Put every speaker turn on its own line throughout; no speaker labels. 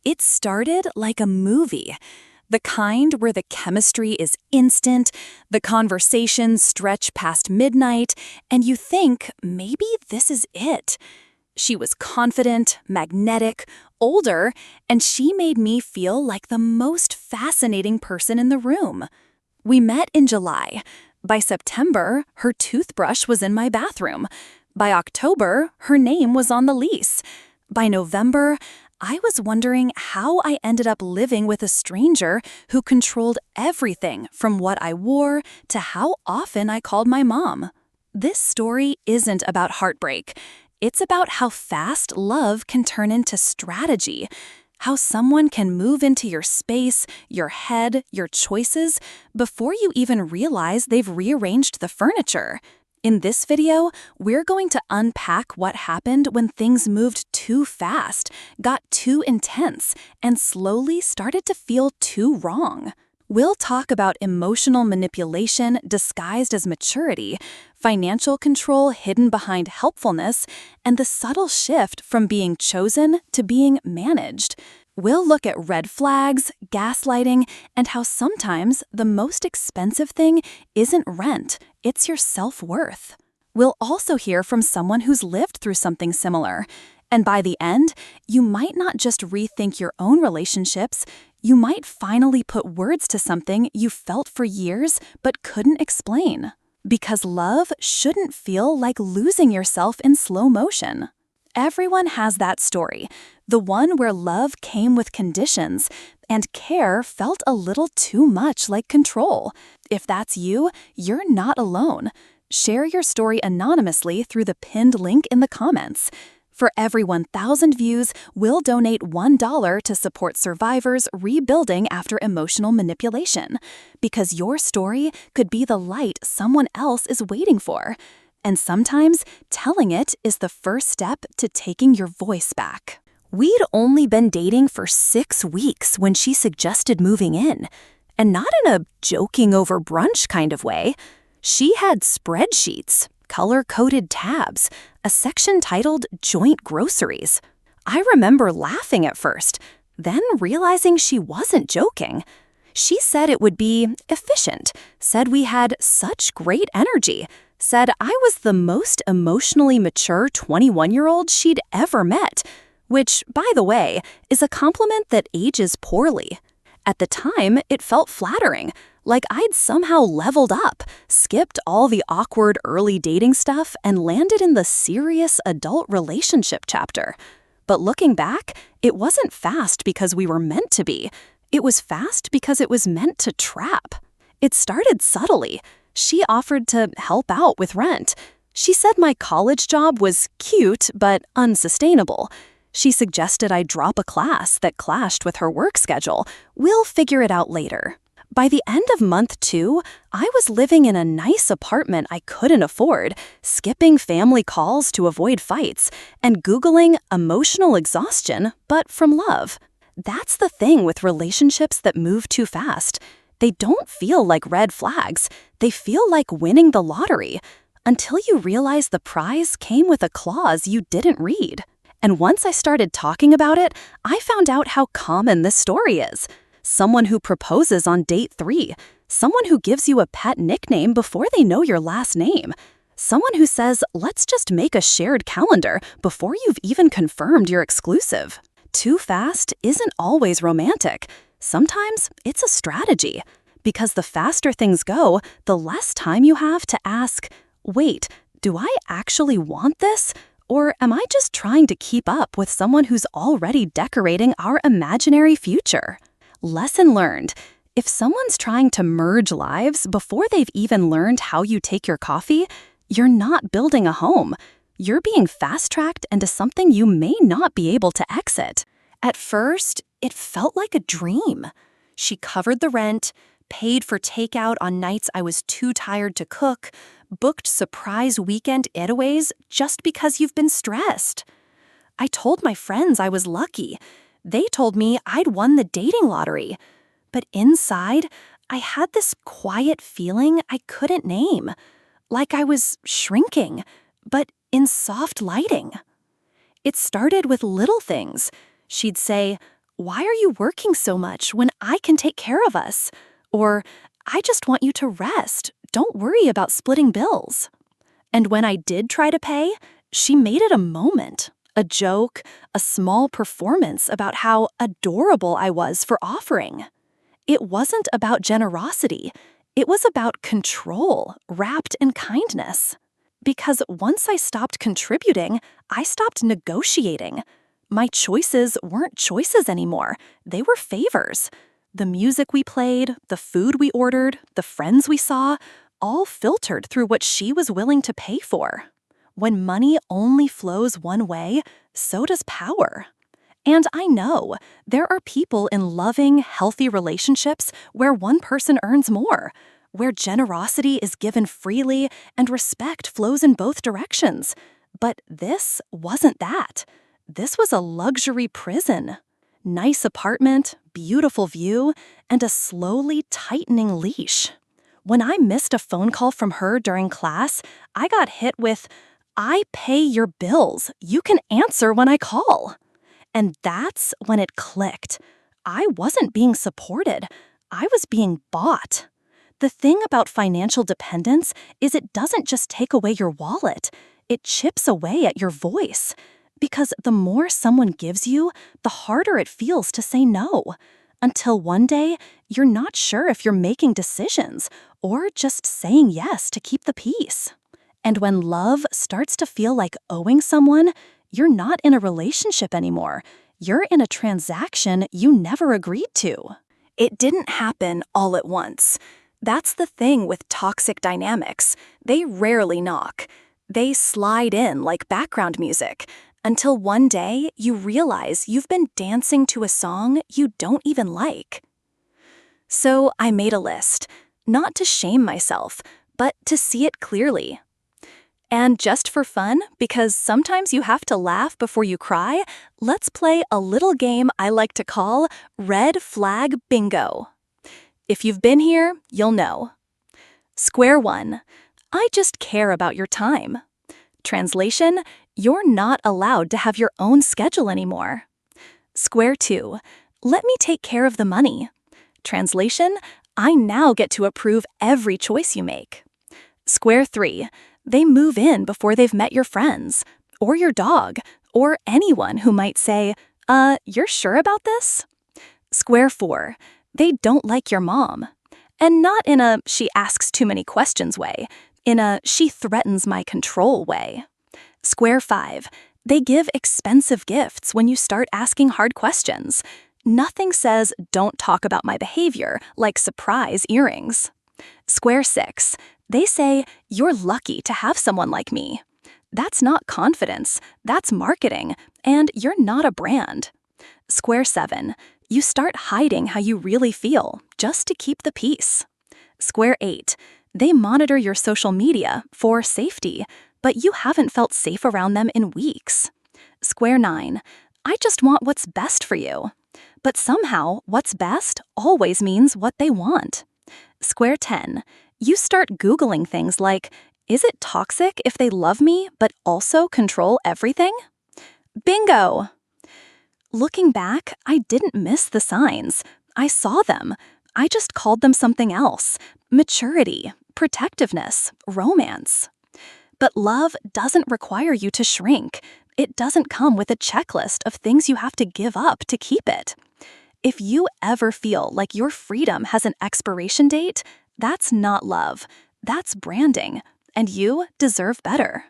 It started like a movie. The kind where the chemistry is instant, the conversations stretch past midnight, and you think, maybe this is it. She was confident, magnetic, older, and she made me feel like the most fascinating person in the room. We met in July. By September, her toothbrush was in my bathroom. By October, her name was on the lease. By November, I was wondering how I ended up living with a stranger who controlled everything from what I wore to how often I called my mom. This story isn't about heartbreak. It's about how fast love can turn into strategy, how someone can move into your space, your head, your choices, before you even realize they've rearranged the furniture. In this video, we're going to unpack what happened when things moved too fast, got too intense, and slowly started to feel too wrong. We'll talk about emotional manipulation disguised as maturity, financial control hidden behind helpfulness, and the subtle shift from being chosen to being managed. We'll look at red flags, gaslighting, and how sometimes the most expensive thing isn't rent, it's your self-worth. We'll also hear from someone who's lived through something similar. And by the end, you might not just rethink your own relationships, you might finally put words to something you felt for years but couldn't explain. Because love shouldn't feel like losing yourself in slow motion. Everyone has that story, the one where love came with conditions and care felt a little too much like control. If that's you, you're not alone. Share your story anonymously through the pinned link in the comments. For every 1,000 views, we'll donate $1 to support survivors rebuilding after emotional manipulation. Because your story could be the light someone else is waiting for. And sometimes, telling it is the first step to taking your voice back. We'd only been dating for 6 weeks when she suggested moving in. And not in a joking over brunch kind of way. She had spreadsheets, color-coded tabs, a section titled Joint Groceries. I remember laughing at first, then realizing she wasn't joking. She said it would be efficient, said we had such great energy, said I was the most emotionally mature 21-year-old she'd ever met, which, by the way, is a compliment that ages poorly. At the time, it felt flattering, like I'd somehow leveled up, skipped all the awkward early dating stuff, and landed in the serious adult relationship chapter. But looking back, it wasn't fast because we were meant to be. It was fast because it was meant to trap. It started subtly. She offered to help out with rent. She said my college job was cute but unsustainable. She suggested I drop a class that clashed with her work schedule. We'll figure it out later. By the end of month 2, I was living in a nice apartment I couldn't afford, skipping family calls to avoid fights, and Googling emotional exhaustion, but from love. That's the thing with relationships that move too fast. They don't feel like red flags. They feel like winning the lottery, until you realize the prize came with a clause you didn't read. And once I started talking about it, I found out how common this story is. Someone who proposes on date 3. Someone who gives you a pet nickname before they know your last name. Someone who says, let's just make a shared calendar before you've even confirmed you're exclusive. Too fast isn't always romantic. Sometimes it's a strategy. Because the faster things go, the less time you have to ask, wait, do I actually want this? Or am I just trying to keep up with someone who's already decorating our imaginary future? Lesson learned. If someone's trying to merge lives before they've even learned how you take your coffee, you're not building a home. You're being fast-tracked into something you may not be able to exit. At first, it felt like a dream. She covered the rent, paid for takeout on nights I was too tired to cook, booked surprise weekend getaways just because you've been stressed. I told my friends I was lucky. They told me I'd won the dating lottery. But inside, I had this quiet feeling I couldn't name, like I was shrinking, but in soft lighting. It started with little things. She'd say, "Why are you working so much when I can take care of us?" Or, "I just want you to rest. Don't worry about splitting bills." And when I did try to pay, she made it a moment, a joke, a small performance about how adorable I was for offering. It wasn't about generosity. It was about control wrapped in kindness. Because once I stopped contributing, I stopped negotiating. My choices weren't choices anymore. They were favors. The music we played, the food we ordered, the friends we saw, all filtered through what she was willing to pay for. When money only flows one way, so does power. And I know there are people in loving, healthy relationships where one person earns more, where generosity is given freely and respect flows in both directions. But this wasn't that. This was a luxury prison. Nice apartment, beautiful view, and a slowly tightening leash. When I missed a phone call from her during class, I got hit with, "I pay your bills. You can answer when I call." And that's when it clicked. I wasn't being supported. I was being bought. The thing about financial dependence is it doesn't just take away your wallet. It chips away at your voice. Because the more someone gives you, the harder it feels to say no. Until one day, you're not sure if you're making decisions or just saying yes to keep the peace. And when love starts to feel like owing someone, you're not in a relationship anymore. You're in a transaction you never agreed to. It didn't happen all at once. That's the thing with toxic dynamics. They rarely knock. They slide in like background music until one day you realize you've been dancing to a song you don't even like. So I made a list, not to shame myself, but to see it clearly. And just for fun, because sometimes you have to laugh before you cry, let's play a little game I like to call Red Flag Bingo. If you've been here, you'll know. Square 1. I just care about your time. Translation, you're not allowed to have your own schedule anymore. Square 2. Let me take care of the money. Translation, I now get to approve every choice you make. Square 3. They move in before they've met your friends, or your dog, or anyone who might say, you're sure about this? Square 4. They don't like your mom. And not in a she asks too many questions way, in a she threatens my control way. Square 5. They give expensive gifts when you start asking hard questions. Nothing says don't talk about my behavior like surprise earrings. Square 6. They say, you're lucky to have someone like me. That's not confidence, that's marketing, and you're not a brand. Square 7. You start hiding how you really feel, just to keep the peace. Square 8. They monitor your social media for safety, but you haven't felt safe around them in weeks. Square 9. I just want what's best for you. But somehow, what's best always means what they want. Square 10. You start Googling things like, is it toxic if they love me but also control everything? Bingo! Looking back, I didn't miss the signs. I saw them. I just called them something else: maturity, protectiveness, romance. But love doesn't require you to shrink. It doesn't come with a checklist of things you have to give up to keep it. If you ever feel like your freedom has an expiration date, that's not love. That's branding. And you deserve better.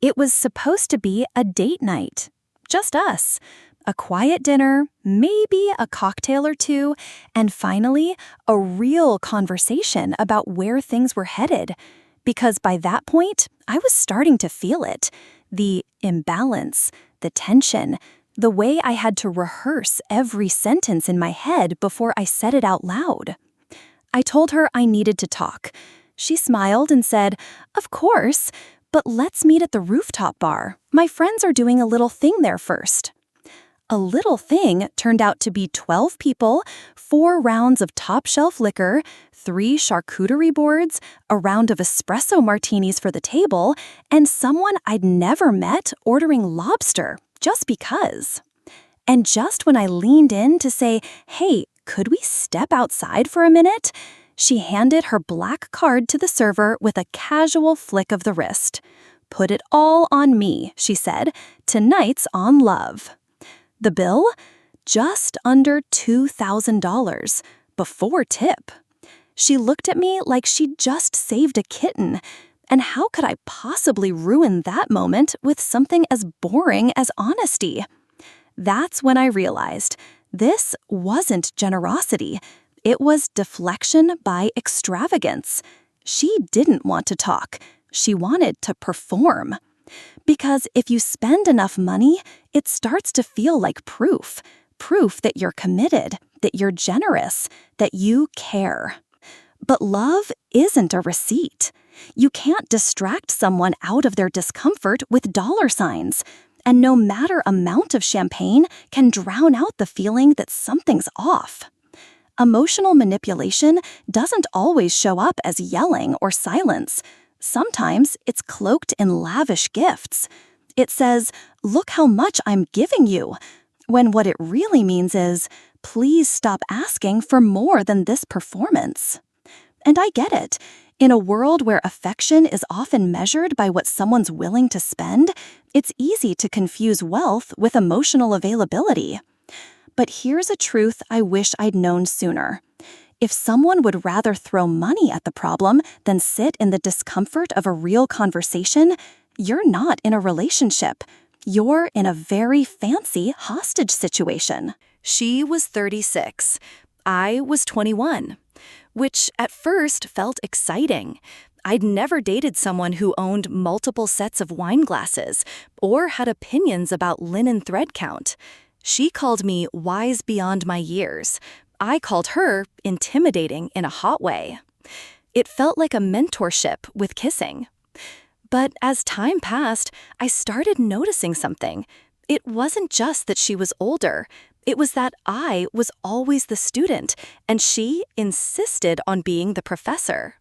It was supposed to be a date night. Just us. A quiet dinner, maybe a cocktail or two, and finally, a real conversation about where things were headed. Because by that point, I was starting to feel it. The imbalance, the tension, the way I had to rehearse every sentence in my head before I said it out loud. I told her I needed to talk. She smiled and said, "Of course, but let's meet at the rooftop bar. My friends are doing a little thing there first." A little thing turned out to be 12 people, 4 rounds of top-shelf liquor, 3 charcuterie boards, a round of espresso martinis for the table, and someone I'd never met ordering lobster, just because. And just when I leaned in to say, "Hey, could we step outside for a minute?" she handed her black card to the server with a casual flick of the wrist. "Put it all on me," she said. "Tonight's on love." The bill? Just under $2,000, before tip. She looked at me like she'd just saved a kitten. And how could I possibly ruin that moment with something as boring as honesty? That's when I realized this wasn't generosity. It was deflection by extravagance. She didn't want to talk. She wanted to perform. Because if you spend enough money, it starts to feel like proof. Proof that you're committed, that you're generous, that you care. But love isn't a receipt. You can't distract someone out of their discomfort with dollar signs. And no matter amount of champagne can drown out the feeling that something's off. Emotional manipulation doesn't always show up as yelling or silence. Sometimes it's cloaked in lavish gifts. It says, "Look how much I'm giving you," when what it really means is, "Please stop asking for more than this performance." And I get it. In a world where affection is often measured by what someone's willing to spend, it's easy to confuse wealth with emotional availability. But here's a truth I wish I'd known sooner. If someone would rather throw money at the problem than sit in the discomfort of a real conversation, you're not in a relationship. You're in a very fancy hostage situation. She was 36. I was 21. Which at first felt exciting. I'd never dated someone who owned multiple sets of wine glasses or had opinions about linen thread count. She called me wise beyond my years. I called her intimidating in a hot way. It felt like a mentorship with kissing. But as time passed, I started noticing something. It wasn't just that she was older. It was that I was always the student, and she insisted on being the professor.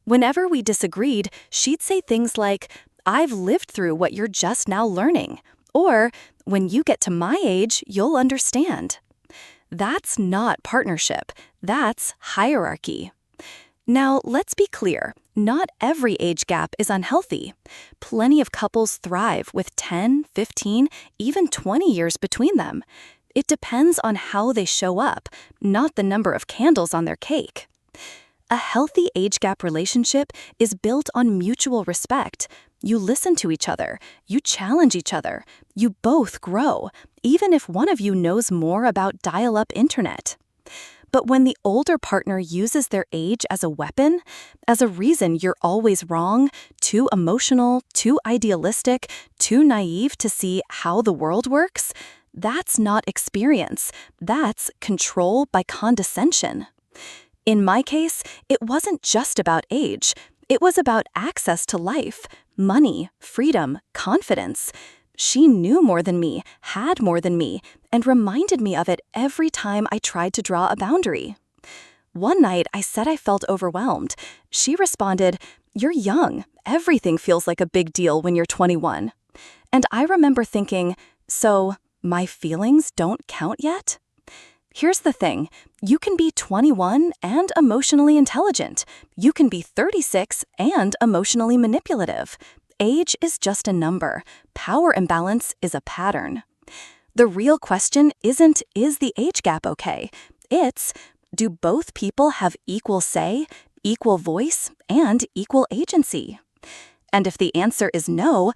Whenever we disagreed, she'd say things like, "I've lived through what you're just now learning," or, "When you get to my age, you'll understand." That's not partnership. That's hierarchy. Now, let's be clear. Not every age gap is unhealthy. Plenty of couples thrive with 10, 15, even 20 years between them. It depends on how they show up, not the number of candles on their cake. A healthy age gap relationship is built on mutual respect. You listen to each other, you challenge each other, you both grow, even if one of you knows more about dial-up internet. But when the older partner uses their age as a weapon, as a reason you're always wrong, too emotional, too idealistic, too naive to see how the world works, that's not experience. That's control by condescension. In my case, it wasn't just about age. It was about access to life, money, freedom, confidence. She knew more than me, had more than me, and reminded me of it every time I tried to draw a boundary. One night, I said I felt overwhelmed. She responded, "You're young. Everything feels like a big deal when you're 21. And I remember thinking, so my feelings don't count yet? Here's the thing. You can be 21 and emotionally intelligent. You can be 36 and emotionally manipulative. Age is just a number. Power imbalance is a pattern. The real question isn't, is the age gap okay? It's, do both people have equal say, equal voice, and equal agency? And if the answer is no,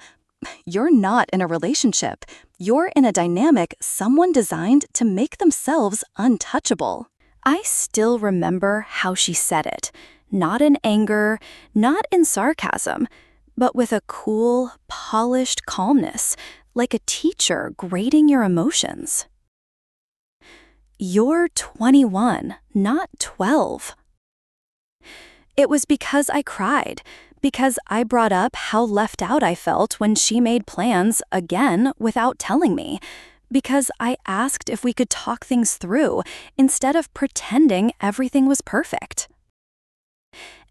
you're not in a relationship. You're in a dynamic someone designed to make themselves untouchable. I still remember how she said it. Not in anger, not in sarcasm, but with a cool, polished calmness, like a teacher grading your emotions. "You're 21, not 12. It was because I cried, because I brought up how left out I felt when she made plans again without telling me, because I asked if we could talk things through instead of pretending everything was perfect.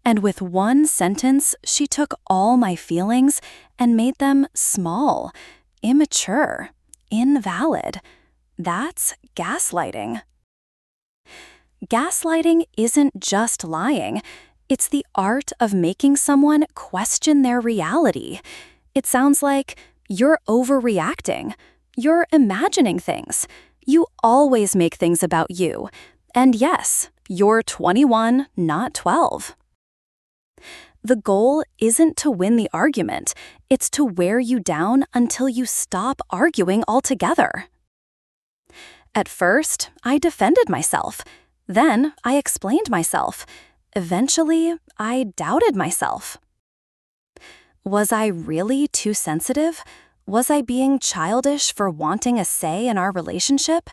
And with one sentence, she took all my feelings and made them small, immature, invalid. That's gaslighting. Gaslighting isn't just lying. It's the art of making someone question their reality. It sounds like you're overreacting. You're imagining things. You always make things about you. And yes, you're 21, not 12. The goal isn't to win the argument. It's to wear you down until you stop arguing altogether. At first, I defended myself. Then I explained myself. Eventually, I doubted myself. Was I really too sensitive? Was I being childish for wanting a say in our relationship?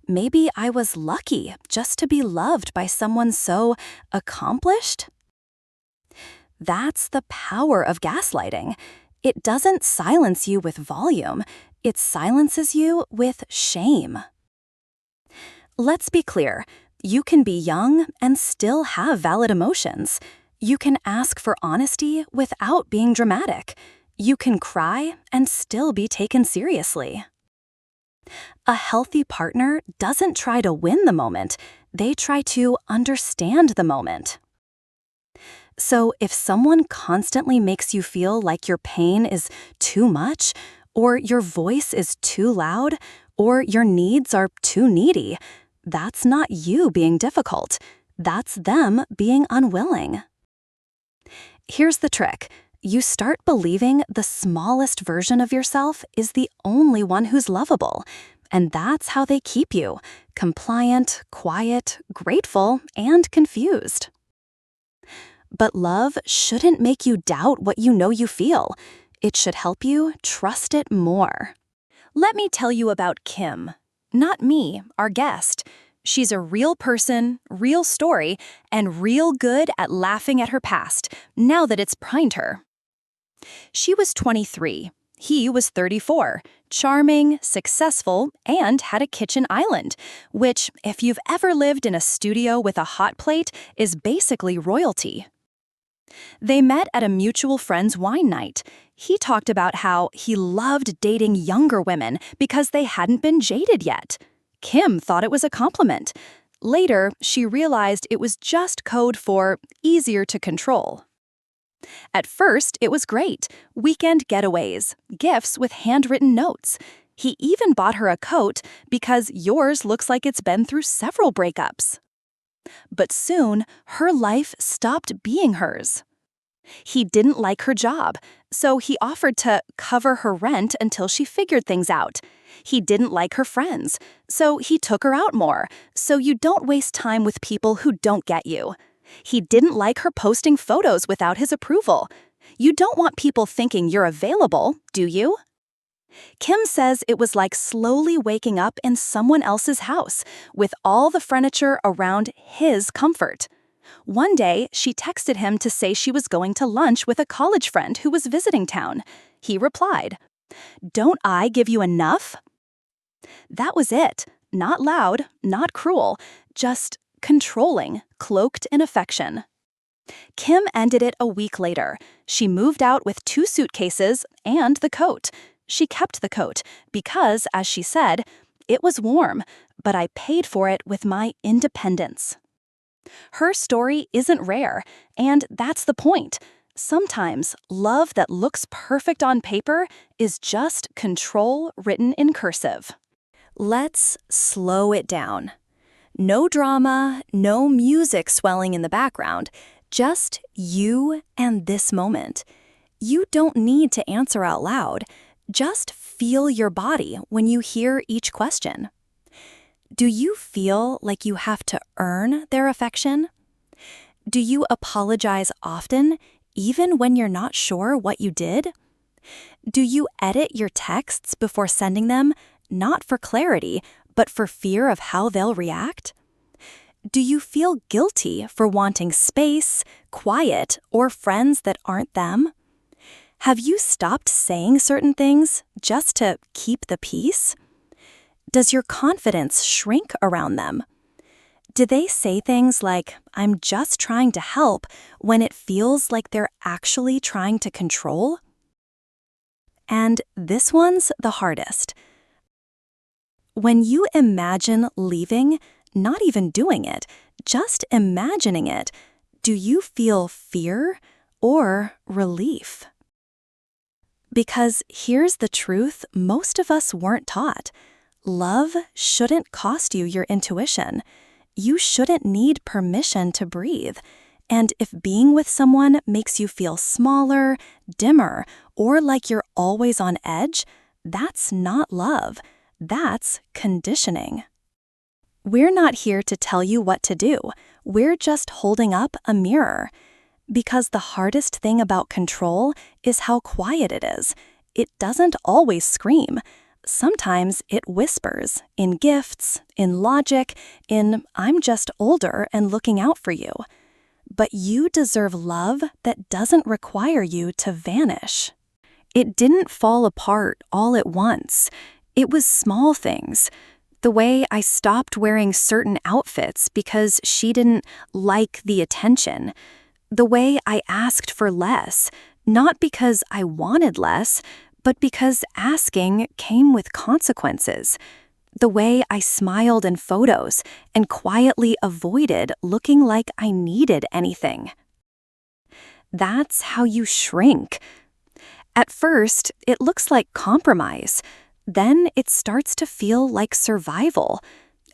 Maybe I was lucky just to be loved by someone so accomplished? That's the power of gaslighting. It doesn't silence you with volume. It silences you with shame. Let's be clear. You can be young and still have valid emotions. You can ask for honesty without being dramatic. You can cry and still be taken seriously. A healthy partner doesn't try to win the moment. They try to understand the moment. So if someone constantly makes you feel like your pain is too much, or your voice is too loud, or your needs are too needy, that's not you being difficult. That's them being unwilling. Here's the trick. You start believing the smallest version of yourself is the only one who's lovable. And that's how they keep you, compliant, quiet, grateful, and confused. But love shouldn't make you doubt what you know you feel. It should help you trust it more. Let me tell you about Kim. Not me, our guest. She's a real person, real story, and real good at laughing at her past, now that it's primed her. She was 23. He was 34, charming, successful, and had a kitchen island, which, if you've ever lived in a studio with a hot plate, is basically royalty. They met at a mutual friend's wine night. He talked about how he loved dating younger women because they hadn't been jaded yet. Kim thought it was a compliment. Later, she realized it was just code for easier to control. At first, it was great. Weekend getaways, gifts with handwritten notes. He even bought her a coat because yours looks like it's been through several breakups. But soon, her life stopped being hers. He didn't like her job, so he offered to cover her rent until she figured things out. He didn't like her friends, so he took her out more, so you don't waste time with people who don't get you. He didn't like her posting photos without his approval. You don't want people thinking you're available, do you? Kim says it was like slowly waking up in someone else's house, with all the furniture around his comfort. One day, she texted him to say she was going to lunch with a college friend who was visiting town. He replied, "Don't I give you enough?" That was it. Not loud, not cruel, just controlling, cloaked in affection. Kim ended it a week later. She moved out with 2 suitcases and the coat. She kept the coat because, as she said, it was warm, but I paid for it with my independence. Her story isn't rare, and that's the point. Sometimes love that looks perfect on paper is just control written in cursive. Let's slow it down. No drama, no music swelling in the background, just you and this moment. You don't need to answer out loud. Just feel your body when you hear each question. Do you feel like you have to earn their affection? Do you apologize often, even when you're not sure what you did? Do you edit your texts before sending them, not for clarity, but for fear of how they'll react? Do you feel guilty for wanting space, quiet, or friends that aren't them? Have you stopped saying certain things just to keep the peace? Does your confidence shrink around them? Do they say things like, "I'm just trying to help," when it feels like they're actually trying to control? And this one's the hardest. When you imagine leaving, not even doing it, just imagining it, do you feel fear or relief? Because here's the truth most of us weren't taught. Love shouldn't cost you your intuition. You shouldn't need permission to breathe. And if being with someone makes you feel smaller, dimmer, or like you're always on edge, that's not love. That's conditioning. We're not here to tell you what to do. We're just holding up a mirror. Because the hardest thing about control is how quiet it is. It doesn't always scream. Sometimes it whispers in gifts, in logic, in "I'm just older and looking out for you." But you deserve love that doesn't require you to vanish. It didn't fall apart all at once. It was small things. The way I stopped wearing certain outfits because she didn't like the attention. The way I asked for less, not because I wanted less, but because asking came with consequences. The way I smiled in photos and quietly avoided looking like I needed anything. That's how you shrink. At first, it looks like compromise. Then it starts to feel like survival.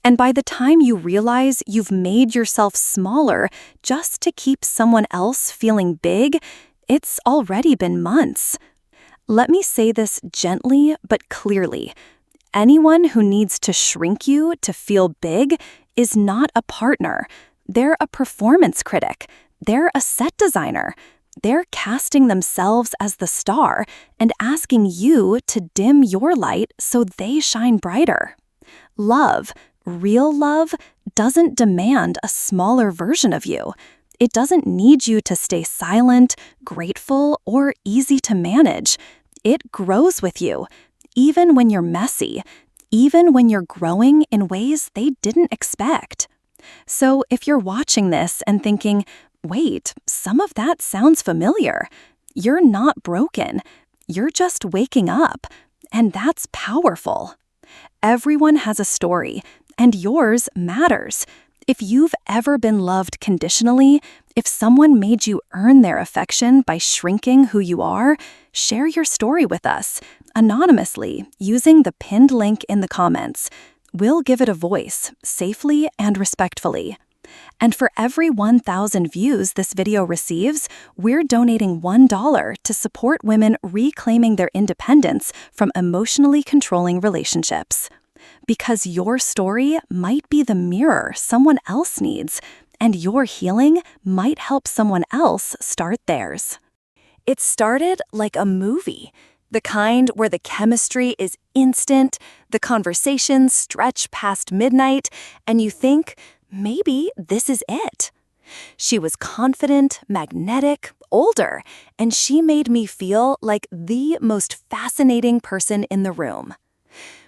And by the time you realize you've made yourself smaller just to keep someone else feeling big, it's already been months. Let me say this gently but clearly. Anyone who needs to shrink you to feel big is not a partner. They're a performance critic. They're a set designer. They're casting themselves as the star and asking you to dim your light so they shine brighter. Love, real love, doesn't demand a smaller version of you. It doesn't need you to stay silent, grateful, or easy to manage. It grows with you, even when you're messy, even when you're growing in ways they didn't expect. So if you're watching this and thinking, wait, some of that sounds familiar, you're not broken. You're just waking up, and that's powerful. Everyone has a story, and yours matters. If you've ever been loved conditionally, if someone made you earn their affection by shrinking who you are, share your story with us, anonymously, using the pinned link in the comments. We'll give it a voice, safely and respectfully. And for every 1,000 views this video receives, we're donating $1 to support women reclaiming their independence from emotionally controlling relationships. Because your story might be the mirror someone else needs, and your healing might help someone else start theirs. It started like a movie, the kind where the chemistry is instant, the conversations stretch past midnight, and you think, maybe this is it. She was confident, magnetic, older, and she made me feel like the most fascinating person in the room.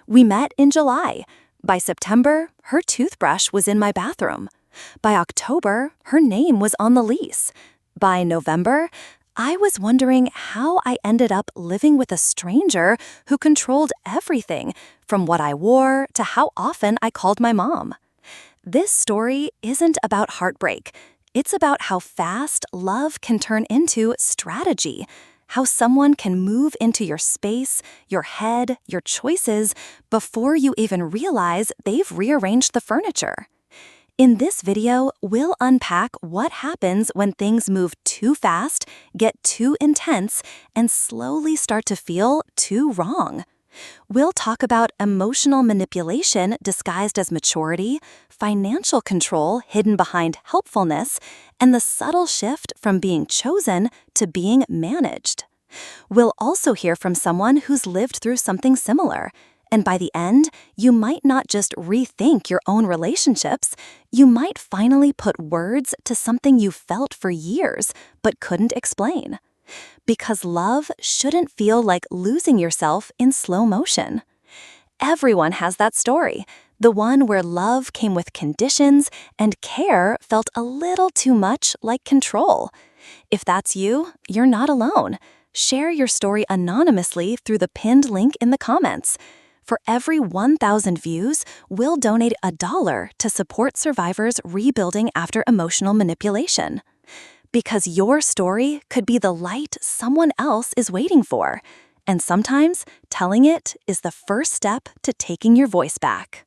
We met in July. By September, her toothbrush was in my bathroom. By October, her name was on the lease. By November, I was wondering how I ended up living with a stranger who controlled everything, from what I wore to how often I called my mom. This story isn't about heartbreak. It's about how fast love can turn into strategy, how someone can move into your space, your head, your choices, before you even realize they've rearranged the furniture. In this video, we'll unpack what happens when things move too fast, get too intense, and slowly start to feel too wrong. We'll talk about emotional manipulation disguised as maturity, financial control hidden behind helpfulness, and the subtle shift from being chosen to being managed. We'll also hear from someone who's lived through something similar, and by the end, you might not just rethink your own relationships, you might finally put words to something you felt for years but couldn't explain. Because love shouldn't feel like losing yourself in slow motion. Everyone has that story, the one where love came with conditions and care felt a little too much like control. If that's you, you're not alone. Share your story anonymously through the pinned link in the comments. For every 1,000 views, we'll donate $1 to support survivors rebuilding after emotional manipulation. Because your story could be the light someone else is waiting for. And sometimes telling it is the first step to taking your voice back.